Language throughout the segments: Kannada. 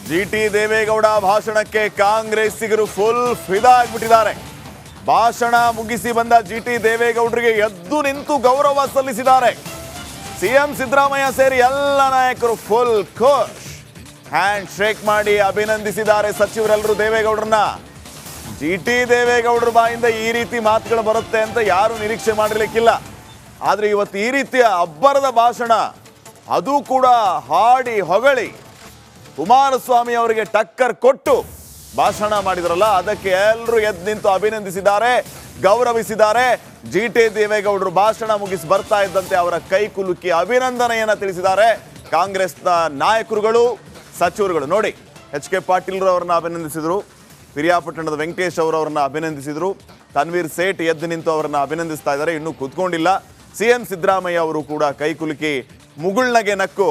ಜಿಟಿ ದೇವೇಗೌಡ ಭಾಷಣಕ್ಕೆ ಕಾಂಗ್ರೆಸ್ಸಿಗರು ಫುಲ್ ಫಿದಾ ಆಗಿಬಿಟ್ಟಿದ್ದಾರೆ. ಭಾಷಣ ಮುಗಿಸಿ ಬಂದ ಜಿಟಿ ದೇವೇಗೌಡರಿಗೆ ಎದ್ದು ನಿಂತು ಗೌರವ ಸಲ್ಲಿಸಿದ್ದಾರೆ. ಸಿಎಂ ಸಿದ್ದರಾಮಯ್ಯ ಸೇರಿ ಎಲ್ಲ ನಾಯಕರು ಫುಲ್ ಖುಷ್. ಹ್ಯಾಂಡ್ ಶೇಕ್ ಮಾಡಿ ಅಭಿನಂದಿಸಿದ್ದಾರೆ ಸಚಿವರೆಲ್ಲರೂ ದೇವೇಗೌಡರನ್ನ. ಜಿಟಿ ದೇವೇಗೌಡರ ಬಾಯಿಂದ ಈ ರೀತಿ ಮಾತುಗಳು ಬರುತ್ತೆ ಅಂತ ಯಾರು ನಿರೀಕ್ಷೆ ಮಾಡಿರ್ಲಿಕ್ಕಿಲ್ಲ. ಆದ್ರೆ ಇವತ್ತು ಈ ರೀತಿಯ ಅಬ್ಬರದ ಭಾಷಣ, ಅದು ಕೂಡ ಹಾಡಿ ಹೊಗಳಿ ಕುಮಾರಸ್ವಾಮಿ ಅವರಿಗೆ ಟಕ್ಕರ್ ಕೊಟ್ಟು ಭಾಷಣ ಮಾಡಿದ್ರಲ್ಲ, ಅದಕ್ಕೆ ಎಲ್ಲರೂ ಎದ್ದು ನಿಂತು ಅಭಿನಂದಿಸಿದ್ದಾರೆ, ಗೌರವಿಸಿದ್ದಾರೆ. ಜಿಟಿ ದೇವೇಗೌಡರು ಭಾಷಣ ಮುಗಿಸಿ ಬರ್ತಾ ಇದ್ದಂತೆ ಅವರ ಕೈ ಕುಲುಕಿ ಅಭಿನಂದನೆಯನ್ನ ತಿಳಿಸಿದ್ದಾರೆ ಕಾಂಗ್ರೆಸ್ನ ನಾಯಕರುಗಳು, ಸಚಿವರುಗಳು. ನೋಡಿ, ಎಚ್.ಕೆ. ಪಾಟೀಲ್ ಅವರನ್ನ ಅಭಿನಂದಿಸಿದ್ರು, ಪಿರಿಯಾಪಟ್ಟಣದ ವೆಂಕಟೇಶ್ ಅವರನ್ನ ಅಭಿನಂದಿಸಿದ್ರು, ತನ್ವೀರ್ ಸೇಠ್ ಎದ್ದು ನಿಂತು ಅವರನ್ನ ಅಭಿನಂದಿಸ್ತಾ ಇದ್ದಾರೆ. ಇನ್ನೂ ಕೂತ್ಕೊಂಡಿಲ್ಲ. ಸಿಎಂ ಸಿದ್ದರಾಮಯ್ಯ ಅವರು ಕೂಡ ಕೈ ಕುಲುಕಿ ಮುಗುಳ್ನಗೆ ನಕ್ಕು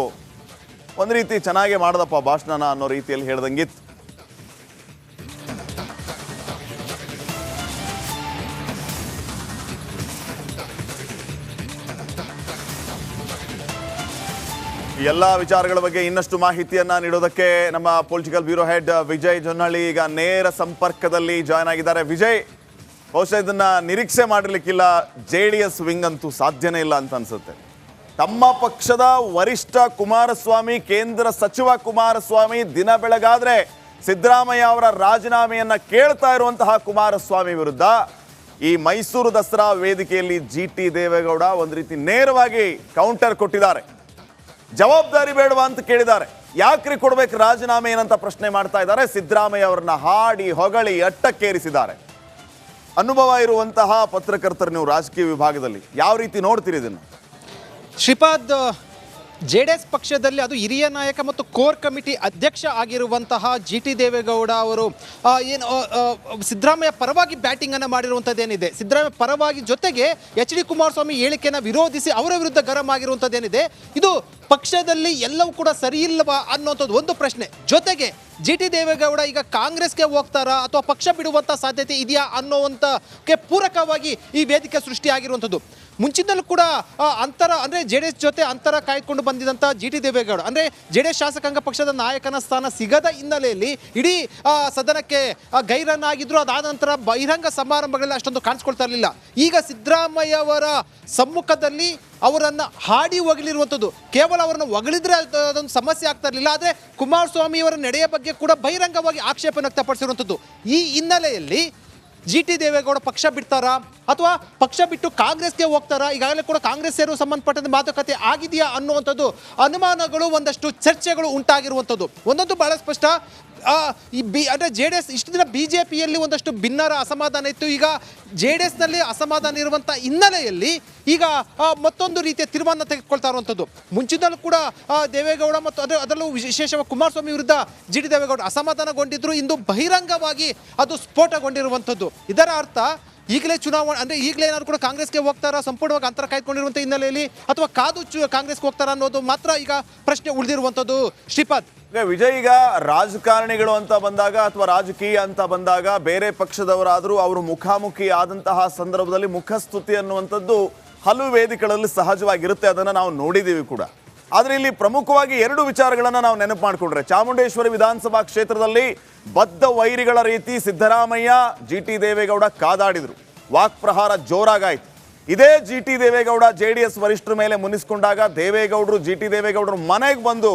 ಒಂದು ರೀತಿ ಚೆನ್ನಾಗಿ ಮಾಡದಪ್ಪ ಭಾಷಣನ ಅನ್ನೋ ರೀತಿಯಲ್ಲಿ ಹೇಳ್ದಂಗಿತ್ತು. ಎಲ್ಲ ವಿಚಾರಗಳ ಬಗ್ಗೆ ಇನ್ನಷ್ಟು ಮಾಹಿತಿಯನ್ನ ನೀಡೋದಕ್ಕೆ ನಮ್ಮ ಪೊಲಿಟಿಕಲ್ ಬ್ಯೂರೋ ಹೆಡ್ ವಿಜಯ್ ಜೊನ್ನಳ್ಳಿ ಈಗ ನೇರ ಸಂಪರ್ಕದಲ್ಲಿ ಜಾಯ್ನ್ ಆಗಿದ್ದಾರೆ. ವಿಜಯ್, ಬಹುಶಃ ಇದನ್ನ ನಿರೀಕ್ಷೆ ಮಾಡಿರ್ಲಿಕ್ಕಿಲ್ಲ. JDS ವಿಂಗ್ ಅಂತೂ ಸಾಧ್ಯನೇ ಇಲ್ಲ ಅಂತ ಅನ್ಸುತ್ತೆ. ತಮ್ಮ ಪಕ್ಷದ ವರಿಷ್ಠ ಕುಮಾರಸ್ವಾಮಿ, ಕೇಂದ್ರ ಸಚಿವ ಕುಮಾರಸ್ವಾಮಿ ದಿನ ಬೆಳಗಾದ್ರೆ ಸಿದ್ದರಾಮಯ್ಯ ಅವರ ರಾಜೀನಾಮೆಯನ್ನ ಕೇಳ್ತಾ ಇರುವಂತಹ ಕುಮಾರಸ್ವಾಮಿ ವಿರುದ್ಧ ಈ ಮೈಸೂರು ದಸರಾ ವೇದಿಕೆಯಲ್ಲಿ ಜಿಟಿ ದೇವೇಗೌಡ ಒಂದು ರೀತಿ ನೇರವಾಗಿ ಕೌಂಟರ್ ಕೊಟ್ಟಿದ್ದಾರೆ. ಜವಾಬ್ದಾರಿ ಬೇಡವಾ ಅಂತ ಕೇಳಿದ್ದಾರೆ. ಯಾಕ್ರಿ ಕೊಡ್ಬೇಕು ರಾಜೀನಾಮೆ ಏನಂತ ಪ್ರಶ್ನೆ ಮಾಡ್ತಾ ಇದ್ದಾರೆ. ಸಿದ್ದರಾಮಯ್ಯ ಅವರನ್ನ ಹಾಡಿ ಹೊಗಳಿ ಅಟ್ಟಕ್ಕೇರಿಸಿದ್ದಾರೆ. ಅನುಭವ ಇರುವಂತಹ ಪತ್ರಕರ್ತರು ನೀವು ರಾಜಕೀಯ ವಿಭಾಗದಲ್ಲಿ ಯಾವ ರೀತಿ ನೋಡ್ತೀರಿ ಇದನ್ನು? ಶ್ರೀಪಾದ್, JDS ಪಕ್ಷದಲ್ಲಿ ಅದು ಹಿರಿಯ ನಾಯಕ ಮತ್ತು ಕೋರ್ ಕಮಿಟಿ ಅಧ್ಯಕ್ಷ ಆಗಿರುವಂತಹ ಜಿಟಿ ದೇವೇಗೌಡ ಅವರು ಏನು ಸಿದ್ದರಾಮಯ್ಯ ಪರವಾಗಿ ಬ್ಯಾಟಿಂಗನ್ನು ಮಾಡಿರುವಂಥದ್ದೇನಿದೆ, ಸಿದ್ದರಾಮಯ್ಯ ಪರವಾಗಿ ಜೊತೆಗೆ HD ಕುಮಾರಸ್ವಾಮಿ ಹೇಳಿಕೆಯನ್ನು ವಿರೋಧಿಸಿ ಅವರ ವಿರುದ್ಧ ಗರಂ ಆಗಿರುವಂಥದ್ದೇನಿದೆ, ಇದು ಪಕ್ಷದಲ್ಲಿ ಎಲ್ಲವೂ ಕೂಡ ಸರಿ ಇಲ್ಲವಾ ಅನ್ನೋಂಥದ್ದು ಒಂದು ಪ್ರಶ್ನೆ. ಜೊತೆಗೆ ಜಿಟಿ ದೇವೇಗೌಡ ಈಗ ಕಾಂಗ್ರೆಸ್ಗೆ ಹೋಗ್ತಾರಾ ಅಥವಾ ಪಕ್ಷ ಬಿಡುವಂಥ ಸಾಧ್ಯತೆ ಇದೆಯಾ ಅನ್ನೋವಂಥಕ್ಕೆ ಪೂರಕವಾಗಿ ಈ ವೇದಿಕೆ ಸೃಷ್ಟಿಯಾಗಿರುವಂಥದ್ದು. ಮುಂಚಿನಲ್ಲೂ ಕೂಡ ಅಂತರ ಅಂದರೆ JDS ಜೊತೆ ಅಂತರ ಕಾಯ್ದುಕೊಂಡು ಬಂದಿದ್ದಂಥ ಜಿಟಿ ದೇವೇಗೌಡ ಅಂದರೆ JDS ಶಾಸಕಾಂಗ ಪಕ್ಷದ ನಾಯಕನ ಸ್ಥಾನ ಸಿಗದ ಹಿನ್ನೆಲೆಯಲ್ಲಿ ಇಡೀ ಸದನಕ್ಕೆ ಗೈರನ್ನಾಗಿದ್ರು. ಅದಾದ ನಂತರ ಬಹಿರಂಗ ಸಮಾರಂಭಗಳಲ್ಲಿ ಅಷ್ಟೊಂದು ಕಾಣಿಸ್ಕೊಳ್ತಾ ಇರಲಿಲ್ಲ. ಈಗ ಸಿದ್ದರಾಮಯ್ಯ ಅವರ ಸಮ್ಮುಖದಲ್ಲಿ ಅವರನ್ನು ಹಾಡಿ ಹೊಗಳಿರುವಂಥದ್ದು, ಕೇವಲ ಅವರನ್ನು ಹೊಗಳಿದ್ರೆ ಅದೊಂದು ಸಮಸ್ಯೆ ಆಗ್ತಾ ಇರಲಿಲ್ಲ, ಆದರೆ ಕುಮಾರಸ್ವಾಮಿಯವರ ನಡೆಯ ಬಗ್ಗೆ ಕೂಡ ಬಹಿರಂಗವಾಗಿ ಆಕ್ಷೇಪ ವ್ಯಕ್ತಪಡಿಸಿರುವಂಥದ್ದು. ಈ ಹಿನ್ನೆಲೆಯಲ್ಲಿ ಜಿಟಿ ದೇವೇಗೌಡ ಪಕ್ಷ ಬಿಡ್ತಾರಾ ಅಥವಾ ಪಕ್ಷ ಬಿಟ್ಟು ಕಾಂಗ್ರೆಸ್ಗೆ ಹೋಗ್ತಾರಾ, ಈಗಾಗಲೇ ಕೂಡ ಕಾಂಗ್ರೆಸ್ ಸೇರುವ ಸಂಬಂಧಪಟ್ಟಂತೆ ಮಾತುಕತೆ ಆಗಿದೆಯಾ ಅನ್ನುವಂಥದ್ದು ಅನುಮಾನಗಳು, ಒಂದಷ್ಟು ಚರ್ಚೆಗಳು ಉಂಟಾಗಿರುವಂಥದ್ದು. ಒಂದೊಂದು ಬಹಳ ಸ್ಪಷ್ಟ. ಅಂದರೆ JDS ಇಷ್ಟು ದಿನ BJPಯಲ್ಲಿ ಒಂದಷ್ಟು ಭಿನ್ನರ ಅಸಮಾಧಾನ ಇತ್ತು. ಈಗ JDSನಲ್ಲಿ ಅಸಮಾಧಾನ ಇರುವಂಥ ಹಿನ್ನೆಲೆಯಲ್ಲಿ ಈಗ ಮತ್ತೊಂದು ರೀತಿಯ ತೀರ್ಮಾನ ತೆಗೆದುಕೊಳ್ತಾ ಇರುವಂಥದ್ದು. ಮುಂಚಿನಲ್ಲೂ ಕೂಡ ದೇವೇಗೌಡ ಮತ್ತು ಅದರಲ್ಲೂ ವಿಶೇಷವಾಗಿ ಕುಮಾರಸ್ವಾಮಿ ವಿರುದ್ಧ ಜಿಟಿ ದೇವೇಗೌಡ ಅಸಮಾಧಾನಗೊಂಡಿದ್ರು. ಇಂದು ಬಹಿರಂಗವಾಗಿ ಅದು ಸ್ಫೋಟಗೊಂಡಿರುವಂಥದ್ದು. ಇದರ ಅರ್ಥ ಈಗಲೇ ಚುನಾವಣೆ ಅಂದರೆ ಈಗಲೇ ಏನಾದ್ರು ಕೂಡ ಕಾಂಗ್ರೆಸ್ಗೆ ಹೋಗ್ತಾರಾ, ಸಂಪೂರ್ಣವಾಗಿ ಅಂತರ ಕಾಯ್ದುಕೊಂಡಿರುವಂಥ ಹಿನ್ನೆಲೆಯಲ್ಲಿ, ಅಥವಾ ಕಾದು ಕಾಂಗ್ರೆಸ್ಗೆ ಹೋಗ್ತಾರಾ ಅನ್ನೋದು ಮಾತ್ರ ಈಗ ಪ್ರಶ್ನೆ ಉಳಿದಿರುವಂಥದ್ದು. ಶ್ರೀಪಾದ್, ವಿಜಯ್, ಈಗ ರಾಜಕಾರಣಿಗಳು ಅಂತ ಬಂದಾಗ ಅಥವಾ ರಾಜಕೀಯ ಅಂತ ಬಂದಾಗ ಬೇರೆ ಪಕ್ಷದವರಾದರೂ ಅವರು ಮುಖಾಮುಖಿ ಆದಂತಹ ಸಂದರ್ಭದಲ್ಲಿ ಮುಖಸ್ತುತಿ ಅನ್ನುವಂಥದ್ದು ಹಲವು ವೇದಿಕೆಗಳಲ್ಲಿ ಸಹಜವಾಗಿರುತ್ತೆ. ಅದನ್ನು ನಾವು ನೋಡಿದ್ದೀವಿ ಕೂಡ. ಆದರೆ ಇಲ್ಲಿ ಪ್ರಮುಖವಾಗಿ ಎರಡು ವಿಚಾರಗಳನ್ನು ನಾವು ನೆನಪು ಮಾಡಿಕೊಂಡ್ರೆ, ಚಾಮುಂಡೇಶ್ವರಿ ವಿಧಾನಸಭಾ ಕ್ಷೇತ್ರದಲ್ಲಿ ಬದ್ಧ ವೈರಿಗಳ ರೀತಿ ಸಿದ್ದರಾಮಯ್ಯ, ಜಿಟಿ ದೇವೇಗೌಡ ಕಾದಾಡಿದ್ರು. ವಾಕ್ಪ್ರಹಾರ ಜೋರಾಗಾಯ್ತು. ಇದೇ ಜಿಟಿ ದೇವೇಗೌಡ JDS ವರಿಷ್ಠರ ಮೇಲೆ ಮುನಿಸ್ಕೊಂಡಾಗ ದೇವೇಗೌಡರು ಜಿಟಿ ದೇವೇಗೌಡರು ಮನೆಗೆ ಬಂದು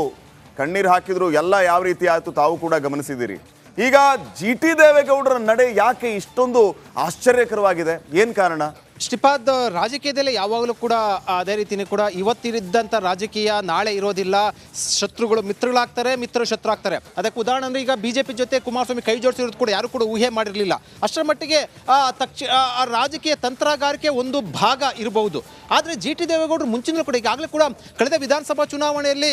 ಕಣ್ಣೀರು ಹಾಕಿದ್ರು. ಎಲ್ಲ ಯಾವ ರೀತಿ ಆಯಿತು ತಾವು ಕೂಡ ಗಮನಿಸಿದ್ದೀರಿ. ಈಗ ಜಿಟಿ ದೇವೇಗೌಡರ ನಡೆ ಯಾಕೆ ಇಷ್ಟೊಂದು ಆಶ್ಚರ್ಯಕರವಾಗಿದೆ? ಏನು ಕಾರಣ? ಶ್ರೀಪಾದ್, ರಾಜಕೀಯದಲ್ಲೇ ಯಾವಾಗಲೂ ಕೂಡ ಅದೇ ರೀತಿಯೇ ಕೂಡ ಇವತ್ತಿದ್ದಂಥ ರಾಜಕೀಯ ನಾಳೆ ಇರೋದಿಲ್ಲ. ಶತ್ರುಗಳು ಮಿತ್ರಗಳಾಗ್ತಾರೆ, ಮಿತ್ರರು ಶತ್ರು ಆಗ್ತಾರೆ. ಅದಕ್ಕೆ ಉದಾಹರಣೆ ಅಂದರೆ ಈಗ BJP ಜೊತೆ ಕುಮಾರಸ್ವಾಮಿ ಕೈ ಜೋಡಿಸಿರೋದು ಕೂಡ ಯಾರು ಕೂಡ ಊಹೆ ಮಾಡಿರಲಿಲ್ಲ. ಅಷ್ಟರ ಮಟ್ಟಿಗೆ ರಾಜಕೀಯ ತಂತ್ರಗಾರಿಕೆ ಒಂದು ಭಾಗ ಇರಬಹುದು. ಆದರೆ ಜಿಟಿ ದೇವೇಗೌಡರು ಮುಂಚಿನಲ್ಲೂ ಕೂಡ ಈಗಾಗಲೇ ಕೂಡ ಕಳೆದ ವಿಧಾನಸಭಾ ಚುನಾವಣೆಯಲ್ಲಿ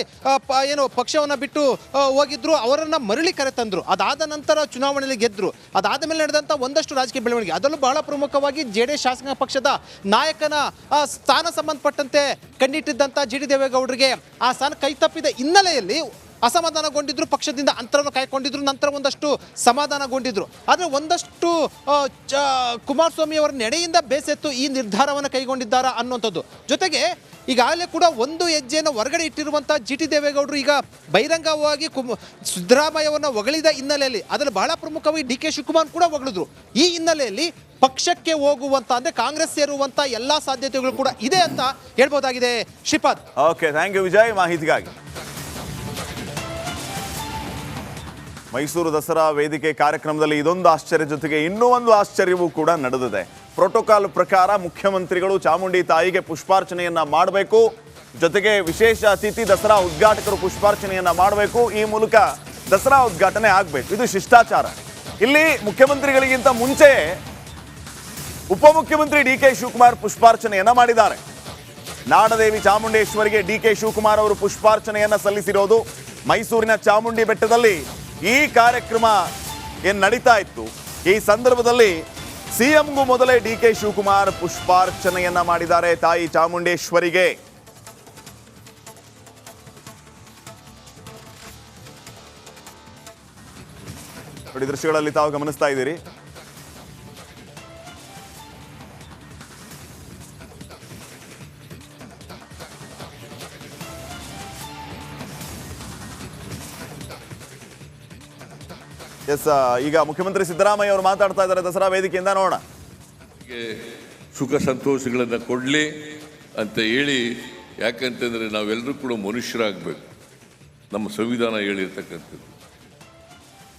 ಏನು ಪಕ್ಷವನ್ನು ಬಿಟ್ಟು ಹೋಗಿದ್ರು, ಅವರನ್ನು ಮರಳಿ ಕರೆತಂದರು. ಅದಾದ ನಂತರ ಚುನಾವಣೆಯಲ್ಲಿ ಗೆದ್ದರು. ಅದಾದ ಮೇಲೆ ನಡೆದಂಥ ಒಂದಷ್ಟು ರಾಜಕೀಯ ಬೆಳವಣಿಗೆ, ಅದರಲ್ಲೂ ಬಹಳ ಪ್ರಮುಖವಾಗಿ JDS ಶಾಸಕಾಂಗ ಪಕ್ಷದ ನಾಯಕನ ಸ್ಥಾನ ಸಂಬಂಧಪಟ್ಟಂತೆ ಕಣ್ಣಿಟ್ಟಿದ್ದಂಥ ಜಿಟಿ ದೇವೇಗೌಡರಿಗೆ ಆ ಸ್ಥಾನ ಕೈ ತಪ್ಪಿದ ಹಿನ್ನೆಲೆಯಲ್ಲಿ ಅಸಮಾಧಾನಗೊಂಡಿದ್ರು, ಪಕ್ಷದಿಂದ ಅಂತರವನ್ನು ಕಾಯ್ಕೊಂಡಿದ್ರು, ನಂತರ ಒಂದಷ್ಟು ಸಮಾಧಾನಗೊಂಡಿದ್ರು. ಆದರೆ ಒಂದಷ್ಟು ಕುಮಾರಸ್ವಾಮಿ ಅವರ ನಡೆಯಿಂದ ಬೇಸೆತ್ತು ಈ ನಿರ್ಧಾರವನ್ನು ಕೈಗೊಂಡಿದ್ದಾರಾ ಅನ್ನುವಂಥದ್ದು. ಜೊತೆಗೆ ಈಗಾಗಲೇ ಕೂಡ ಒಂದು ಹೆಜ್ಜೆಯನ್ನು ಹೊರಗಡೆ ಇಟ್ಟಿರುವಂಥ ಜಿ ಟಿ ದೇವೇಗೌಡರು ಈಗ ಬಹಿರಂಗವಾಗಿ ಸಿದ್ದರಾಮಯ್ಯವನ್ನು ಹೊಗಳಿದ ಹಿನ್ನೆಲೆಯಲ್ಲಿ ಅದರಲ್ಲಿ ಬಹಳ ಪ್ರಮುಖವಾಗಿ ಡಿ ಕೆ ಶಿವಕುಮಾರ್ ಕೂಡ ಹೊಗಳಿದ್ರು. ಈ ಹಿನ್ನೆಲೆಯಲ್ಲಿ ಪಕ್ಷಕ್ಕೆ ಹೋಗುವಂತ ಅಂದ್ರೆ ಕಾಂಗ್ರೆಸ್ ಸೇರುವಂತ ಎಲ್ಲಾ ಸಾಧ್ಯತೆಗಳು ಕೂಡ ಇದೆ ಅಂತ ಹೇಳ್ಬೋದಾಗಿದೆ. Shripad. Okay, thank you Vijay ಮಾಹಿತಿಗಾಗಿ. ಮೈಸೂರು ದಸರಾ ವೇದಿಕೆ ಕಾರ್ಯಕ್ರಮದಲ್ಲಿ ಇದೊಂದು ಆಶ್ಚರ್ಯ ಜೊತೆಗೆ ಇನ್ನೂ ಒಂದು ಆಶ್ಚರ್ಯವೂ ಕೂಡ ನಡೆದಿದೆ. ಪ್ರೋಟೋಕಾಲ್ ಪ್ರಕಾರ ಮುಖ್ಯಮಂತ್ರಿಗಳು ಚಾಮುಂಡಿ ತಾಯಿಗೆ ಪುಷ್ಪಾರ್ಚನೆಯನ್ನ ಮಾಡಬೇಕು, ಜೊತೆಗೆ ವಿಶೇಷ ಅತಿಥಿ ದಸರಾ ಉದ್ಘಾಟಕರು ಪುಷ್ಪಾರ್ಚನೆಯನ್ನ ಮಾಡಬೇಕು, ಈ ಮೂಲಕ ದಸರಾ ಉದ್ಘಾಟನೆ ಆಗಬೇಕು. ಇದು ಶಿಷ್ಟಾಚಾರ. ಇಲ್ಲಿ ಮುಖ್ಯಮಂತ್ರಿಗಳಿಗಿಂತ ಮುಂಚೆ ಉಪಮುಖ್ಯಮಂತ್ರಿ ಡಿ ಕೆ ಶಿವಕುಮಾರ್ ಪುಷ್ಪಾರ್ಚನೆಯನ್ನ ಮಾಡಿದ್ದಾರೆ. ನಾಡದೇವಿ ಚಾಮುಂಡೇಶ್ವರಿಗೆ ಡಿ ಕೆ ಶಿವಕುಮಾರ್ ಅವರು ಪುಷ್ಪಾರ್ಚನೆಯನ್ನ ಸಲ್ಲಿಸಿರೋದು. ಮೈಸೂರಿನ ಚಾಮುಂಡಿ ಬೆಟ್ಟದಲ್ಲಿ ಈ ಕಾರ್ಯಕ್ರಮ ಏನ್ ನಡೀತಾ ಇತ್ತು, ಈ ಸಂದರ್ಭದಲ್ಲಿ ಸಿಎಂಗೂ ಮೊದಲೇ ಡಿ ಕೆ ಶಿವಕುಮಾರ್ ಪುಷ್ಪಾರ್ಚನೆಯನ್ನ ಮಾಡಿದ್ದಾರೆ ತಾಯಿ ಚಾಮುಂಡೇಶ್ವರಿಗೆ. ನೋಡಿ, ದೃಶ್ಯಗಳಲ್ಲಿ ತಾವು ಗಮನಿಸ್ತಾ ಇದ್ದೀರಿ. ಎಸ್, ಈಗ ಮುಖ್ಯಮಂತ್ರಿ ಸಿದ್ದರಾಮಯ್ಯ ಅವರು ಮಾತಾಡ್ತಾ ಇದ್ದಾರೆ ದಸರಾ ವೇದಿಕೆಯಿಂದ, ನೋಡೋಣ. ಸುಖ ಸಂತೋಷಗಳನ್ನು ಕೊಡಲಿ ಅಂತ ಹೇಳಿ, ಯಾಕಂತಂದರೆ ನಾವೆಲ್ಲರೂ ಕೂಡ ಮನುಷ್ಯರಾಗಬೇಕು. ನಮ್ಮ ಸಂವಿಧಾನ ಹೇಳಿರ್ತಕ್ಕಂಥದ್ದು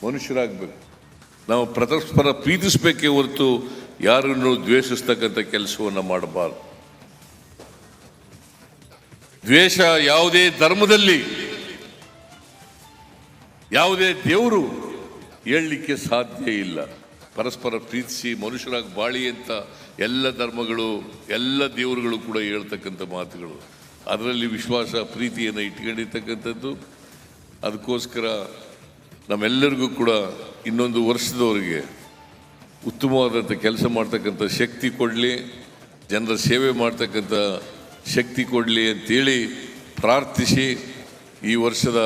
ಮನುಷ್ಯರಾಗಬೇಕು. ನಾವು ಪರಸ್ಪರ ಪ್ರೀತಿಸಬೇಕೇ ಹೊರತು ಯಾರನ್ನು ದ್ವೇಷಿಸ್ತಕ್ಕಂಥ ಕೆಲಸವನ್ನು ಮಾಡಬಾರ್ದು. ದ್ವೇಷ ಯಾವುದೇ ಧರ್ಮದಲ್ಲಿ, ಯಾವುದೇ ದೇವರು ಹೇಳಲಿಕ್ಕೆ ಸಾಧ್ಯ ಇಲ್ಲ. ಪರಸ್ಪರ ಪ್ರೀತಿಸಿ ಮನುಷ್ಯರಾಗಿ ಬಾಳಿ ಅಂತ ಎಲ್ಲ ಧರ್ಮಗಳು, ಎಲ್ಲ ದೇವರುಗಳು ಕೂಡ ಹೇಳ್ತಕ್ಕಂಥ ಮಾತುಗಳು. ಅದರಲ್ಲಿ ವಿಶ್ವಾಸ, ಪ್ರೀತಿಯನ್ನು ಇಟ್ಕೊಂಡಿರ್ತಕ್ಕಂಥದ್ದು. ಅದಕ್ಕೋಸ್ಕರ ನಮ್ಮೆಲ್ಲರಿಗೂ ಕೂಡ ಇನ್ನೊಂದು ವರ್ಷದವರೆಗೆ ಉತ್ತಮವಾದಂಥ ಕೆಲಸ ಮಾಡ್ತಕ್ಕಂಥ ಶಕ್ತಿ ಕೊಡಲಿ, ಜನರ ಸೇವೆ ಮಾಡ್ತಕ್ಕಂಥ ಶಕ್ತಿ ಕೊಡಲಿ ಅಂತೇಳಿ ಪ್ರಾರ್ಥಿಸಿ, ಈ ವರ್ಷದ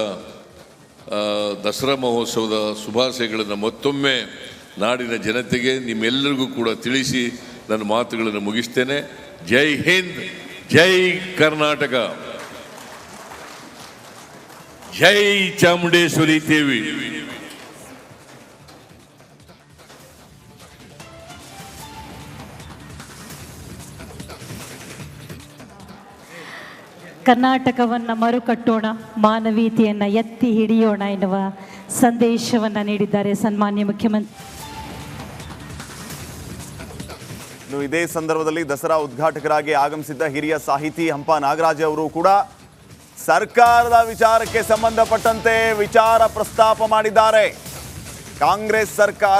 ದಸರಾ ಮಹೋತ್ಸವದ ಶುಭಾಶಯಗಳನ್ನು ಮತ್ತೊಮ್ಮೆ ನಾಡಿನ ಜನತೆಗೆ, ನಿಮ್ಮೆಲ್ಲರಿಗೂ ಕೂಡ ತಿಳಿಸಿ ನನ್ನ ಮಾತುಗಳನ್ನು ಮುಗಿಸ್ತೇನೆ. ಜೈ ಹಿಂದ್, ಜೈ ಕರ್ನಾಟಕ, ಜೈ ಚಾಮುಂಡೇಶ್ವರಿ ದೇವಿ. ಕರ್ನಾಟಕವನ್ನು ಮರುಕಟ್ಟೋಣ, ಮಾನವೀಯತೆಯನ್ನು ಎತ್ತಿ ಹಿಡಿಯೋಣ ಎನ್ನುವ ಸಂದೇಶವನ್ನು ನೀಡಿದ್ದಾರೆ ಸನ್ಮಾನ್ಯ ಮುಖ್ಯಮಂತ್ರಿ. ಇದೇ ಸಂದರ್ಭದಲ್ಲಿ ದಸರಾ ಉದ್ಘಾಟಕರಾಗಿ ಆಗಮಿಸಿದ್ದ ಹಿರಿಯ ಸಾಹಿತಿ ಹಂಪ ನಾಗರಾಜ್ ಅವರು ಕೂಡ ಸರ್ಕಾರದ ವಿಚಾರಕ್ಕೆ ಸಂಬಂಧಪಟ್ಟಂತೆ ವಿಚಾರ ಪ್ರಸ್ತಾಪ ಮಾಡಿದ್ದಾರೆ. ಕಾಂಗ್ರೆಸ್ ಸರ್ಕಾರ